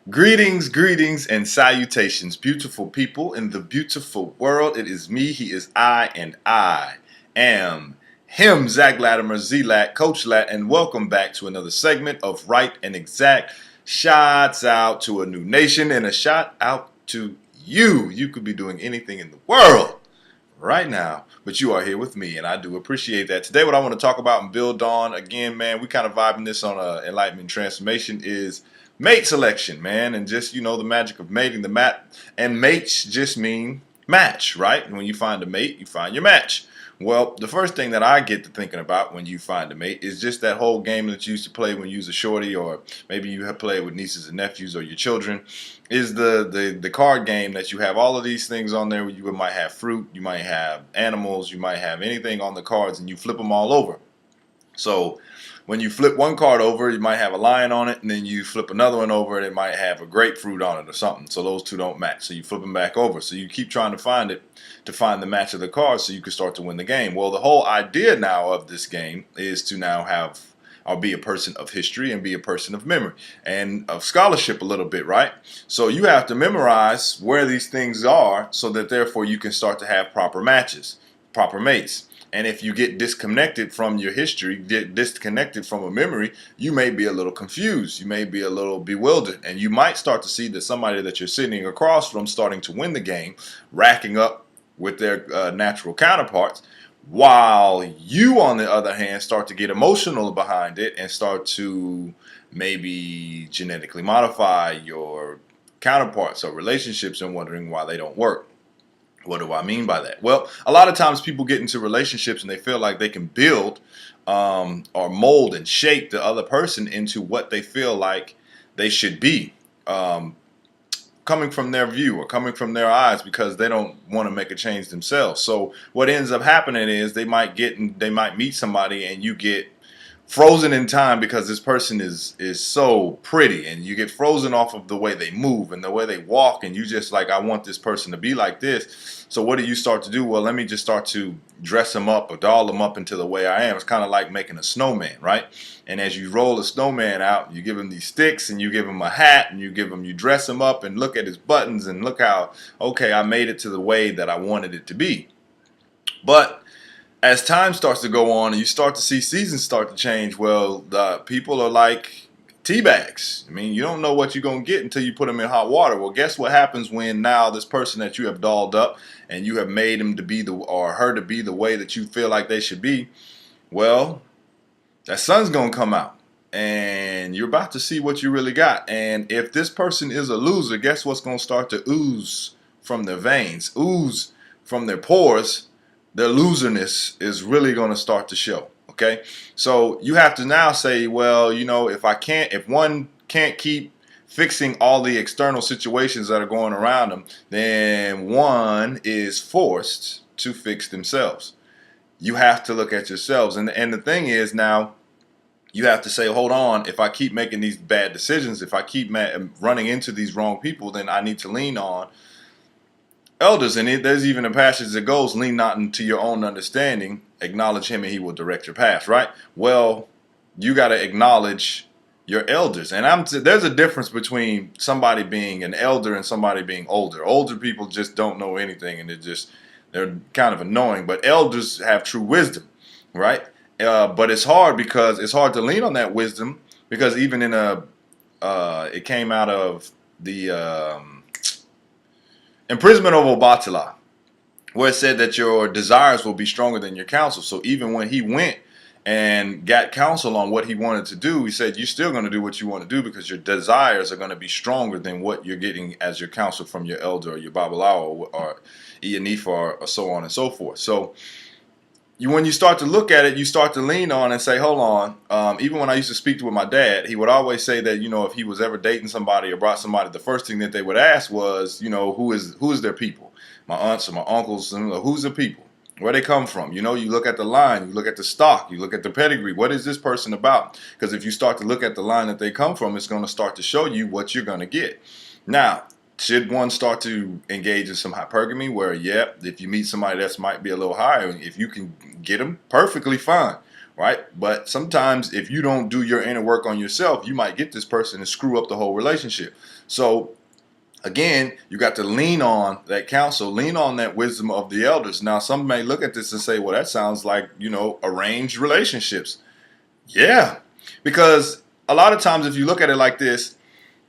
Greetings, greetings, and salutations, beautiful people in the beautiful world. It is me, he is I, and I am him, Zach Latimer, Z-Lat, Coach Lat, and welcome back to another segment of Right and Exact. Shots out to a new nation and a shout out to you. You could be doing anything in the world right now, but you are here with me, and I do appreciate that. Today, what I want to talk about and build on, again, man, we kind of vibing this on enlightenment transformation, is mate selection, man, and just, the magic of mating. And mates just mean match, right? When you find a mate, you find your match. Well, the first thing that I get to thinking about when you find a mate is just that whole game that you used to play when you was a shorty, or maybe you have played with nieces and nephews or your children, is the card game that you have all of these things on there. You might have fruit, you might have animals, you might have anything on the cards, and you flip them all over. So when you flip one card over, you might have a lion on it, and then you flip another one over, and it might have a grapefruit on it or something. So those two don't match. So you flip them back over. So you keep trying to find it to find the match of the cards so you can start to win the game. Well, the whole idea now of this game is to now have or be a person of history and be a person of memory and of scholarship a little bit, right? So you have to memorize where these things are so that therefore you can start to have proper matches, proper mates. And if you get disconnected from your history, get disconnected from a memory, you may be a little confused. You may be a little bewildered. And you might start to see that somebody that you're sitting across from starting to win the game, racking up with their natural counterparts, while you, on the other hand, start to get emotional behind it and start to maybe genetically modify your counterparts or relationships and wondering why they don't work. What do I mean by that? Well, a lot of times people get into relationships and they feel like they can build or mold and shape the other person into what they feel like they should be, coming from their view or coming from their eyes, because they don't want to make a change themselves. So what ends up happening is they might meet somebody and you get frozen in time because this person is so pretty, and you get frozen off of the way they move and the way they walk, and you just like, I want this person to be like this. So what do you start to do? Well, let me just start to dress them up or doll them up into the way I am. It's kind of like making a snowman, right? And as you roll a snowman out, you give him these sticks and you give him a hat and you dress him up and look at his buttons and look how, okay, I made it to the way that I wanted it to be. But as time starts to go on and you start to see seasons start to change, well, the people are like tea bags. I mean, you don't know what you're going to get until you put them in hot water. Well, guess what happens when now this person that you have dolled up and you have made him to be or her to be the way that you feel like they should be? Well, that sun's going to come out and you're about to see what you really got. And if this person is a loser, guess what's going to start to ooze from their veins, ooze from their pores? Their loserness is really going to start to show. Okay, so you have to now say, well, if one can't keep fixing all the external situations that are going around them, then one is forced to fix themselves. You have to look at yourselves, and the thing is, now you have to say, hold on, if I keep making these bad decisions, if I keep running into these wrong people, then I need to lean on elders. And there's even a passage that goes, lean not into your own understanding, acknowledge him and he will direct your path, right? Well, you got to acknowledge your elders. And there's a difference between somebody being an elder and somebody being older. Older people just don't know anything, and they're kind of annoying. But elders have true wisdom, right? But it's hard because it's hard to lean on that wisdom, because even in it came out of the imprisonment of Obatala, where it said that your desires will be stronger than your counsel. So even when he went and got counsel on what he wanted to do, he said, you're still going to do what you want to do because your desires are going to be stronger than what you're getting as your counsel from your elder or your Babalawo or Iyanifa or so on and so forth. So when you start to look at it, you start to lean on and say, hold on. Even when I used to speak with my dad, he would always say that, if he was ever dating somebody or brought somebody, the first thing that they would ask was, who is their people? My aunts or my uncles, who's the people? Where they come from? You look at the line, you look at the stock, you look at the pedigree. What is this person about? Because if you start to look at the line that they come from, it's going to start to show you what you're going to get. Now, should one start to engage in some hypergamy where, if you meet somebody that might be a little higher, if you can get them, perfectly fine, right? But sometimes if you don't do your inner work on yourself, you might get this person and screw up the whole relationship. So again, you got to lean on that counsel, lean on that wisdom of the elders. Now, some may look at this and say, well, that sounds like, arranged relationships. Yeah, because a lot of times if you look at it like this,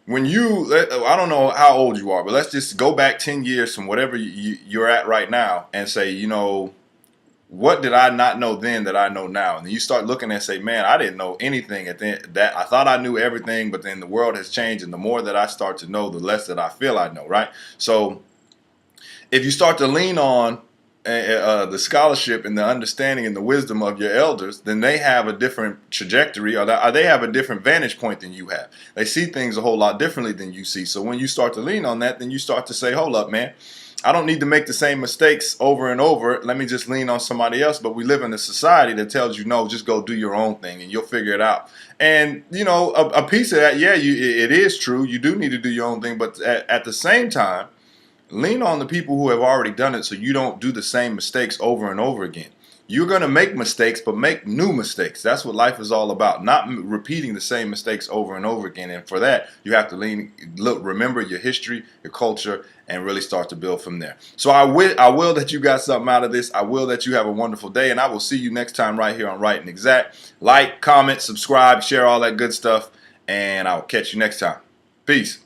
I don't know how old you are, but let's just go back 10 years from whatever you're at right now and say, what did I not know then that I know now? And then you start looking and say, man, I didn't know anything at that. I thought I knew everything, but then the world has changed. And the more that I start to know, the less that I feel I know, right? So if you start to lean on the scholarship and the understanding and the wisdom of your elders, then they have a different trajectory, or they have a different vantage point than you have. They see things a whole lot differently than you see. So when you start to lean on that, then you start to say, hold up, man, I don't need to make the same mistakes over and over. Let me just lean on somebody else. But we live in a society that tells you, no, just go do your own thing and you'll figure it out. And, a piece of that, yeah, it is true. You do need to do your own thing. But at the same time, lean on the people who have already done it so you don't do the same mistakes over and over again. You're going to make mistakes, but make new mistakes. That's what life is all about, not repeating the same mistakes over and over again. And for that, you have to remember your history, your culture, and really start to build from there. So I will that you got something out of this. I will that you have a wonderful day, and I will see you next time right here on Right and Exact. Like, comment, subscribe, share all that good stuff, and I'll catch you next time. Peace.